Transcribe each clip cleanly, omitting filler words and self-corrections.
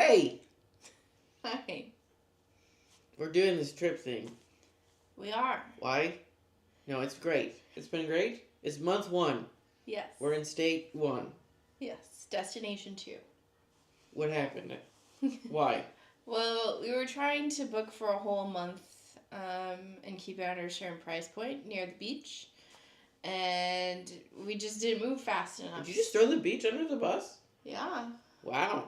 Hey! Hi. We're doing this trip thing. We are. Why? No, it's great. It's been great. It's month 1. Yes. We're in state 1. Yes. Destination 2. What happened? Why? Well, we were trying to book for a whole month and keep it under a certain price point near the beach. And we just didn't move fast enough. Did you just throw the beach under the bus? Yeah. Wow.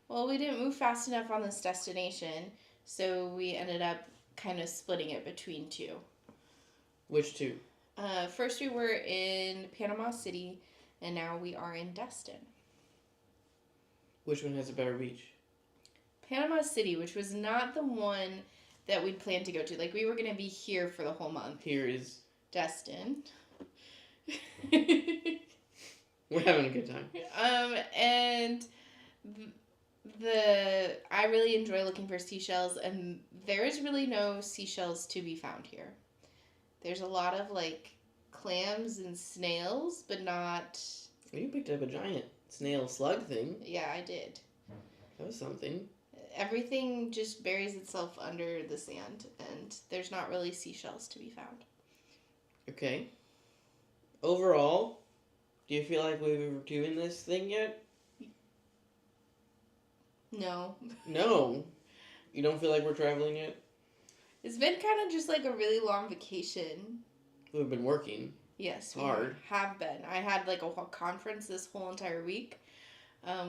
Well, we didn't move fast enough on this destination, so we ended up kind of splitting it between 2. Which 2? First we were in Panama City, and now we are in Destin. Which one has a better beach? Panama City, which was not the one that we'd planned to go to. Like, we were going to be here for the whole month. Here is... Destin. We're having a good time. And I really enjoy looking for seashells, and there is really no seashells to be found here. There's a lot of, like, clams and snails, but not... You picked up a giant snail slug thing. Yeah, I did. That was something. Everything just buries itself under the sand, and there's not really seashells to be found. Okay. Overall, do you feel like we were doing this thing yet? No. No. You don't feel like we're traveling yet? It's been kind of just like a really long vacation. We've been working. Yes, hard. We have been. I had like a whole conference this whole entire week,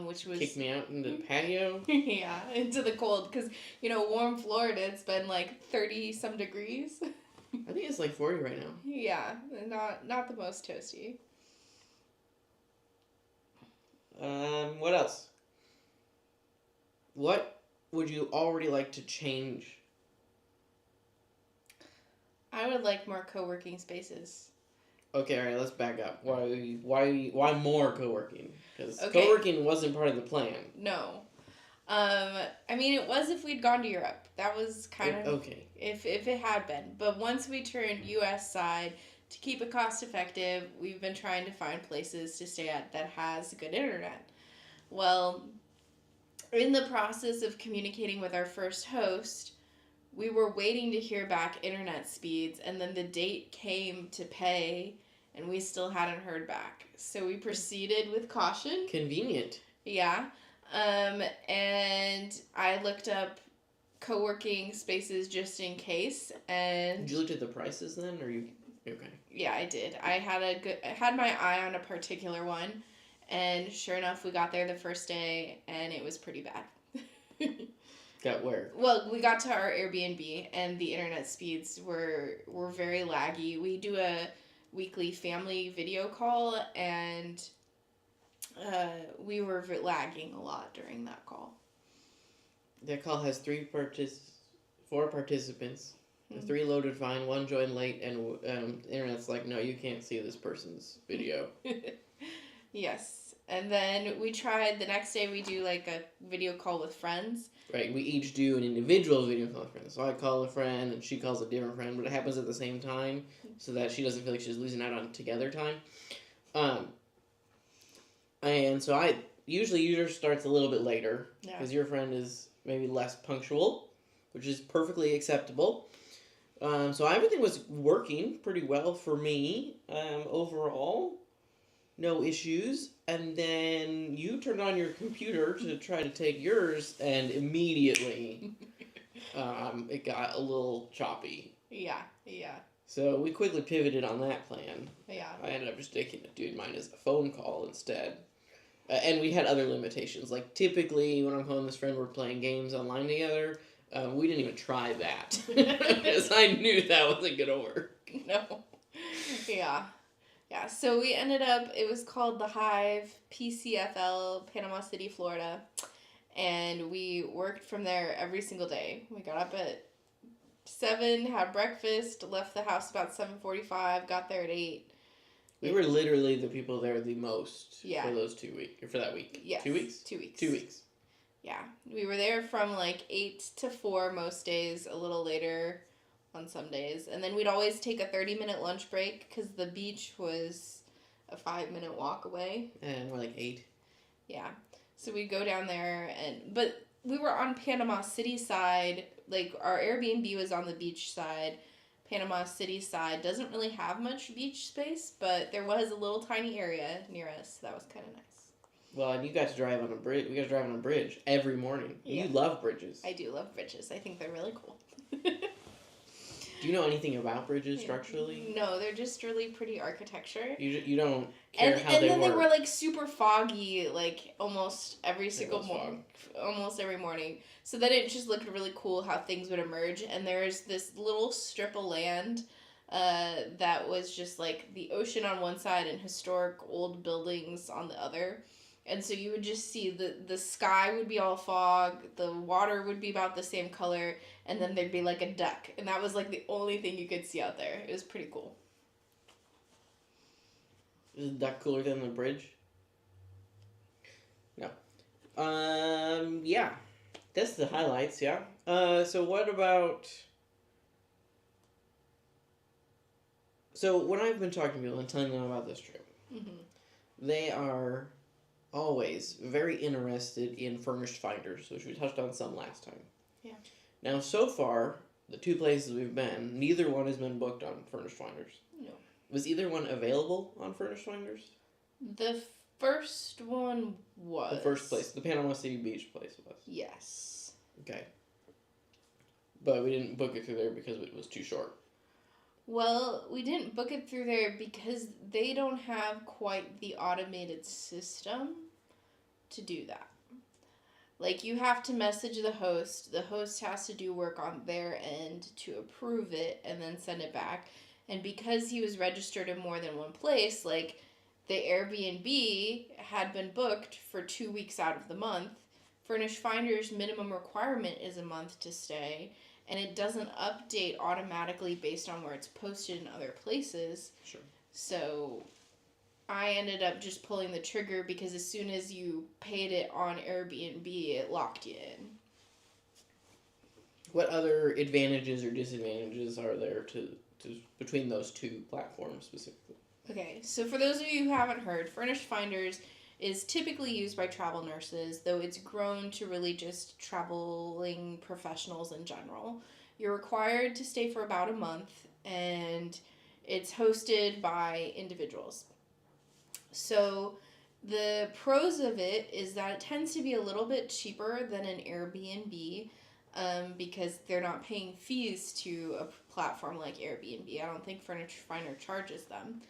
which was... Kicked me out into the patio? Yeah, into the cold, because, warm Florida, it's been like 30-some degrees. I think it's like 40 right now. Yeah, not the most toasty. What else? What would you already like to change? I would like more co-working spaces. Okay, all right, let's back up. Why more co-working? Because Okay. co-working wasn't part of the plan. No. I mean, it was if we'd gone to Europe. That was kind of... Okay. If it had been. But once we turned U.S. side, to keep it cost effective, we've been trying to find places to stay at that has good internet. Well, in the process of communicating with our first host, we were waiting to hear back internet speeds, and then the date came to pay, and we still hadn't heard back. So we proceeded with caution. Convenient. Yeah. And I looked up co-working spaces just in case, and... Did you look at the prices then, or you... Okay. Yeah, I did. I had my eye on a particular one, and sure enough, we got there the first day, and it was pretty bad. Got where? Well, we got to our Airbnb, and the internet speeds were very laggy. We do a weekly family video call, and we were lagging a lot during that call. That call has 4 participants. 3 loaded fine, 1 joined late, and the internet's like, no, you can't see this person's video. Yes. And then the next day we do like a video call with friends. Right, we each do an individual video call with friends. So I call a friend, and she calls a different friend, but it happens at the same time, so that she doesn't feel like she's losing out on together time. And so yours starts a little bit later, because your friend is maybe less punctual, which is perfectly acceptable. So everything was working pretty well for me overall. No issues. And then you turned on your computer to try to take yours, and immediately it got a little choppy. Yeah. So we quickly pivoted on that plan. Yeah. I ended up just doing mine as a phone call instead. And we had other limitations. Like, typically, when I'm calling this friend, we're playing games online together. We didn't even try that. Because I knew that wasn't going to work. No. Yeah. Yeah, so we ended up, it was called The Hive, PCFL, Panama City, Florida. And we worked from there every single day. We got up at 7, had breakfast, left the house about 7:45, got there at 8. We were literally the people there the most Yeah. for those 2 weeks. For that week. Yes. 2 weeks? 2 weeks. 2 weeks. Yeah. We were there from like 8 to 4 most days, a little later on some days. And then we'd always take a 30-minute lunch break because the beach was a 5-minute walk away. And we're like 8. Yeah. So we'd go down there, but we were on Panama City side. Like, our Airbnb was on the beach side. Panama City side doesn't really have much beach space, but there was a little tiny area near us. That was kind of nice. Well, and you got to drive on a bridge. We got to drive on a bridge every morning. Yeah. You love bridges. I do love bridges. I think they're really cool. Do you know anything about bridges structurally? No, they're just really pretty architecture. You don't care how they work. And then they were like super foggy, like almost every single morning, almost every morning. So then it just looked really cool how things would emerge. And there's this little strip of land that was just like the ocean on one side and historic old buildings on the other. And so you would just see the sky would be all fog, the water would be about the same color, and then there'd be like a duck. And that was like the only thing you could see out there. It was pretty cool. Is the duck cooler than the bridge? No. Yeah. That's the highlights, yeah. So what about... So when I've been talking to people and telling them about this trip, they are... always very interested in furnished finders, which we touched on some last time. Yeah. Now, so far, the 2 places we've been, neither one has been booked on furnished finders. No. Was either one available on furnished finders? The first one was. The first place, the Panama City Beach place was. Yes. Okay. But we didn't book it through there because it was too short. Well, we didn't book it through there because they don't have quite the automated system to do that. Like, you have to message the host. The host has to do work on their end to approve it and then send it back. And because he was registered in more than one place, like, the Airbnb had been booked for 2 weeks out of the month. Furnished Finder's minimum requirement is a month to stay. And it doesn't update automatically based on where it's posted in other places. Sure. So I ended up just pulling the trigger because as soon as you paid it on Airbnb, it locked you in. What other advantages or disadvantages are there to between those 2 platforms specifically? Okay, so for those of you who haven't heard, Furnished Finders is typically used by travel nurses, though it's grown to really just traveling professionals in general. You're required to stay for about a month, and it's hosted by individuals. So the pros of it is that it tends to be a little bit cheaper than an Airbnb because they're not paying fees to a platform like Airbnb. I don't think Furnished Finder charges them.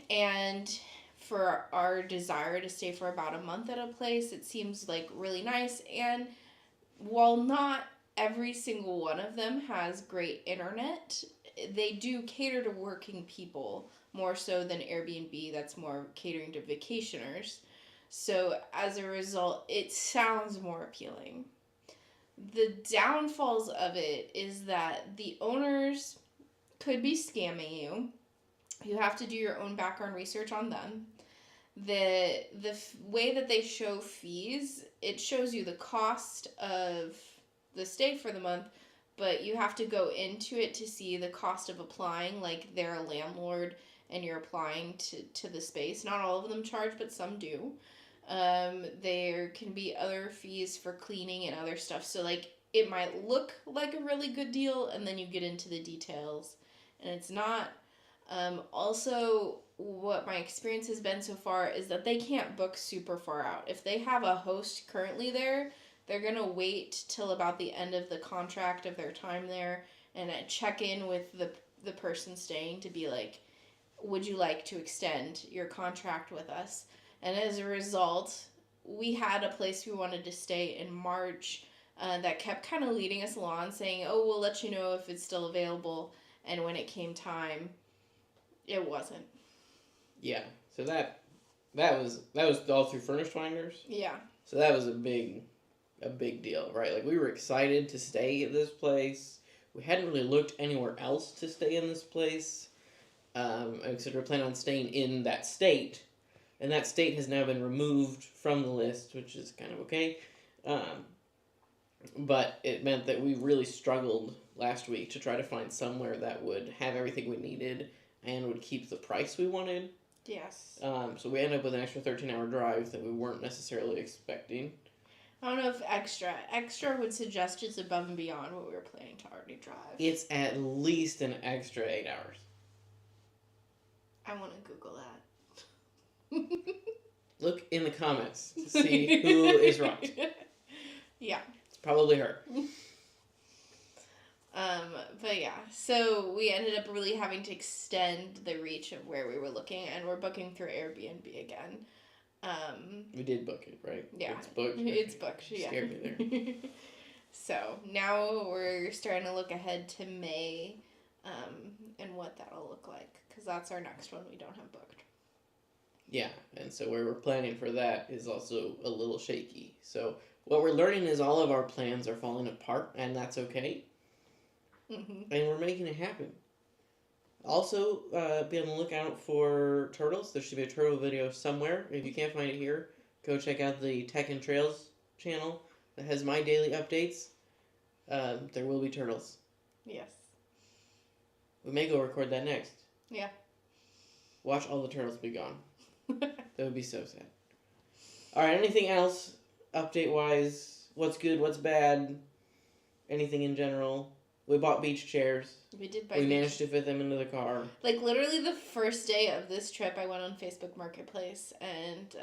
And for our desire to stay for about a month at a place, it seems like really nice. And while not every single one of them has great internet, they do cater to working people more so than Airbnb, that's more catering to vacationers. So as a result, it sounds more appealing. The downfalls of it is that the owners could be scamming you. You have to do your own background research on them. The way that they show fees, it shows you the cost of the stay for the month, but you have to go into it to see the cost of applying, like they're a landlord and you're applying to the space. Not all of them charge, but some do. There can be other fees for cleaning and other stuff. So like it might look like a really good deal and then you get into the details and it's not. Also, what my experience has been so far is that they can't book super far out. If they have a host currently there, they're going to wait till about the end of the contract of their time there and check in with the person staying to be like, would you like to extend your contract with us? And as a result, we had a place we wanted to stay in March that kept kind of leading us along saying, oh, we'll let you know if it's still available. And when it came time, it wasn't. Yeah. So that was all through Furnished Finders? Yeah. So that was a big deal, right? Like we were excited to stay at this place. We hadn't really looked anywhere else to stay in this place. Except we're planning on staying in that state. And that state has now been removed from the list, which is kind of okay. But it meant that we really struggled last week to try to find somewhere that would have everything we needed and would keep the price we wanted. Yes. So we ended up with an extra 13-hour drive that we weren't necessarily expecting. I don't know if extra would suggest it's above and beyond what we were planning to already drive. It's at least an extra 8 hours. I want to Google that. Look in the comments to see who is right. Yeah. It's probably her. But yeah, so we ended up really having to extend the reach of where we were looking, and we're booking through Airbnb again. We did book it, right? Yeah. It's booked. It's booked, yeah. Scared me there. So now we're starting to look ahead to May, and what that'll look like, because that's our next one we don't have booked. Yeah, and so where we're planning for that is also a little shaky. So what we're learning is all of our plans are falling apart, and that's okay. Mm-hmm. And we're making it happen. Also, be on the lookout for turtles. There should be a turtle video somewhere. If you can't find it here, go check out the Tech and Trails channel that has my daily updates. There will be turtles. Yes. We may go record that next. Yeah. Watch all the turtles be gone. That would be so sad. Alright, anything else? Update-wise? What's good, what's bad? Anything in general? We bought beach chairs. We did buy. We managed to fit them into the car. Like, literally the first day of this trip, I went on Facebook Marketplace and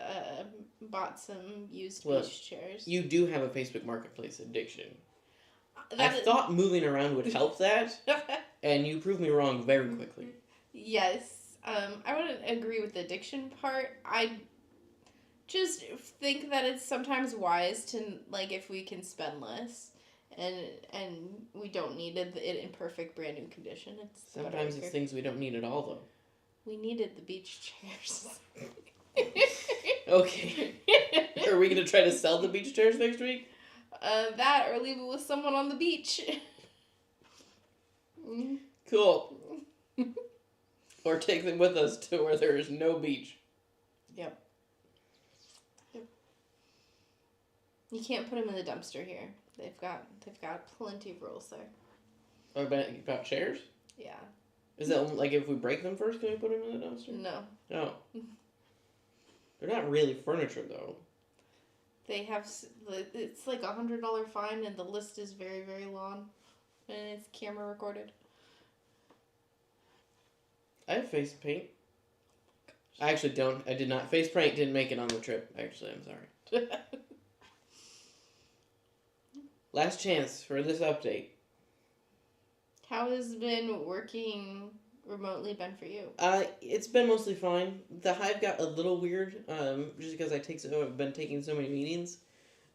bought some used beach chairs. You do have a Facebook Marketplace addiction. I thought moving around would help that, and you proved me wrong very quickly. Yes. I wouldn't agree with the addiction part. I just think that it's sometimes wise to, like, if we can spend less. And we don't need it in perfect brand new condition. Sometimes it's things we don't need at all, though. We needed the beach chairs. Okay. Are we going to try to sell the beach chairs next week? That, or leave it with someone on the beach. Cool. Or take them with us to where there is no beach. Yep. You can't put them in the dumpster here. They've got plenty of rules there. About chairs? Yeah. Is that like if we break them first, can we put them in the dumpster? No. No. They're not really furniture, though. They have, it's like $100 fine, and the list is very, very long, and it's camera recorded. I have face paint. I actually don't. I did not. Face paint didn't make it on the trip. Actually, I'm sorry. Last chance for this update. How has been working remotely been for you? It's been mostly fine. The Hive got a little weird, just because I've been taking so many meetings,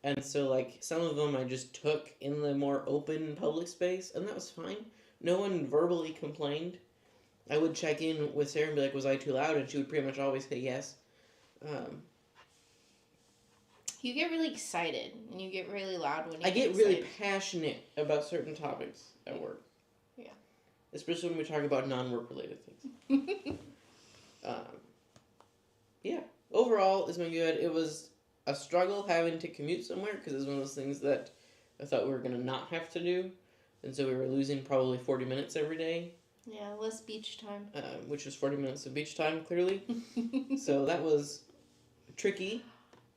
and so like some of them I just took in the more open public space, and that was fine. No one verbally complained. I would check in with Sarah and be like, "Was I too loud?" And she would pretty much always say yes. You get really excited, and you get really loud when you I get really passionate about certain topics at work. Yeah. Especially when we talk about non-work related things. Yeah. Overall, it's been good. It was a struggle having to commute somewhere, because it's one of those things that I thought we were going to not have to do. And so we were losing probably 40 minutes every day. Yeah, less beach time. Which was 40 minutes of beach time, clearly. So that was tricky.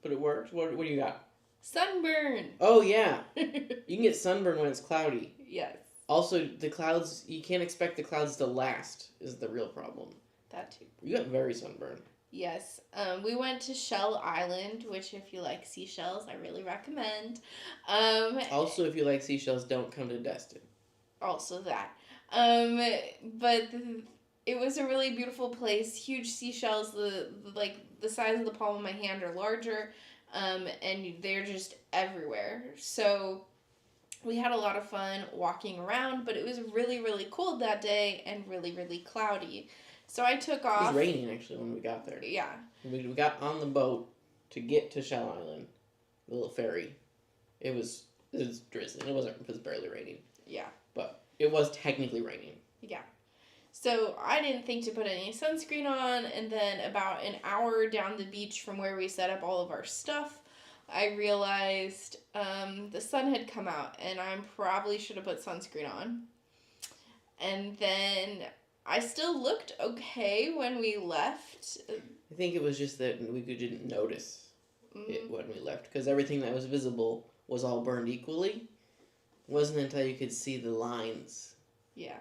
But it worked. What do you got? Sunburn. Oh, yeah. You can get sunburn when it's cloudy. Yes. Also, the clouds, you can't expect the clouds to last, is the real problem. That too. You got very sunburned. Yes. We went to Shell Island, which if you like seashells, I really recommend. Also, if you like seashells, don't come to Destin. Also that. But it was a really beautiful place. Huge seashells, the size of the palm of my hand or larger, and they're just everywhere. So we had a lot of fun walking around, but it was really, really cold that day and really, really cloudy. So I took off. It was raining, actually, when we got there. Yeah. We got on the boat to get to Shell Island, the little ferry. It was drizzling. It was barely raining. Yeah. But it was technically raining. Yeah. So I didn't think to put any sunscreen on, and then about an hour down the beach from where we set up all of our stuff, I realized the sun had come out, and I probably should have put sunscreen on. And then I still looked okay when we left. I think it was just that we didn't notice when we left, because everything that was visible was all burned equally. It wasn't until you could see the lines. Yeah.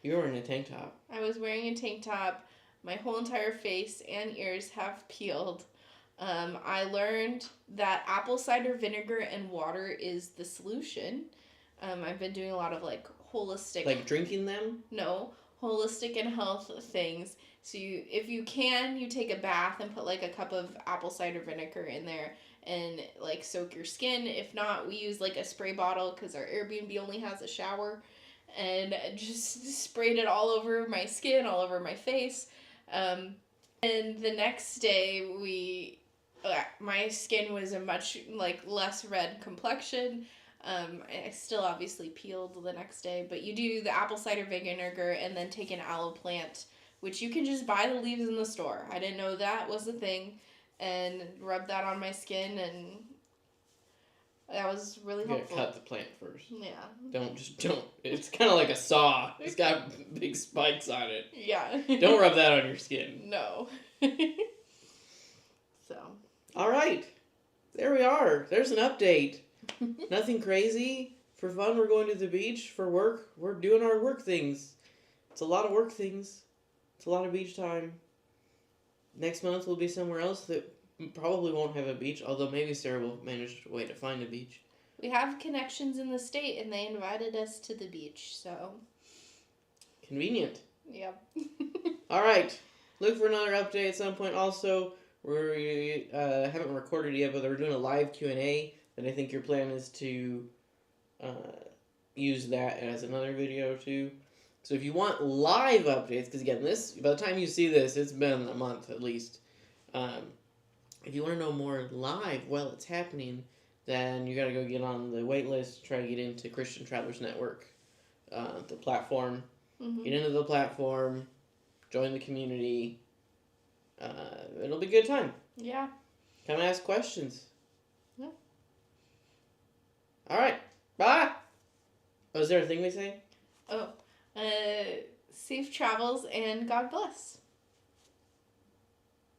You were in a tank top. I was wearing a tank top. My whole entire face and ears have peeled. I learned that apple cider vinegar and water is the solution. I've been doing a lot of like holistic... Like drinking them? No, holistic and health things. So if you can, you take a bath and put like a cup of apple cider vinegar in there and like soak your skin. If not, we use like a spray bottle because our Airbnb only has a shower, and just sprayed it all over my skin, all over my face. And the next day my skin was a much like less red complexion. I still obviously peeled the next day, but you do the apple cider vinegar and then take an aloe plant, which you can just buy the leaves in the store. I didn't know that was a thing, and rub that on my skin, and that was really helpful. You gotta cut the plant first. Yeah. Don't. It's kind of like a saw. It's got big spikes on it. Yeah. Don't rub that on your skin. No. So. All right. There we are. There's an update. Nothing crazy. For fun, we're going to the beach. For work, we're doing our work things. It's a lot of work things. It's a lot of beach time. Next month we'll be somewhere else that probably won't have a beach, although maybe Sarah will manage a way to find a beach. We have connections in the state, and they invited us to the beach, so... Convenient. Yep. All right. Look for another update at some point. Also, we haven't recorded yet, but we're doing a live Q&A, and I think your plan is to use that as another video, too. So if you want live updates, because again, by the time you see this, it's been a month at least. If you want to know more live while it's happening, then you got to go get on the wait list, try to get into Christian Travelers Network, the platform. Mm-hmm. Get into the platform, join the community. It'll be a good time. Yeah. Come ask questions. Yeah. All right. Bye. Oh, is there a thing we say? Oh. Safe travels and God bless.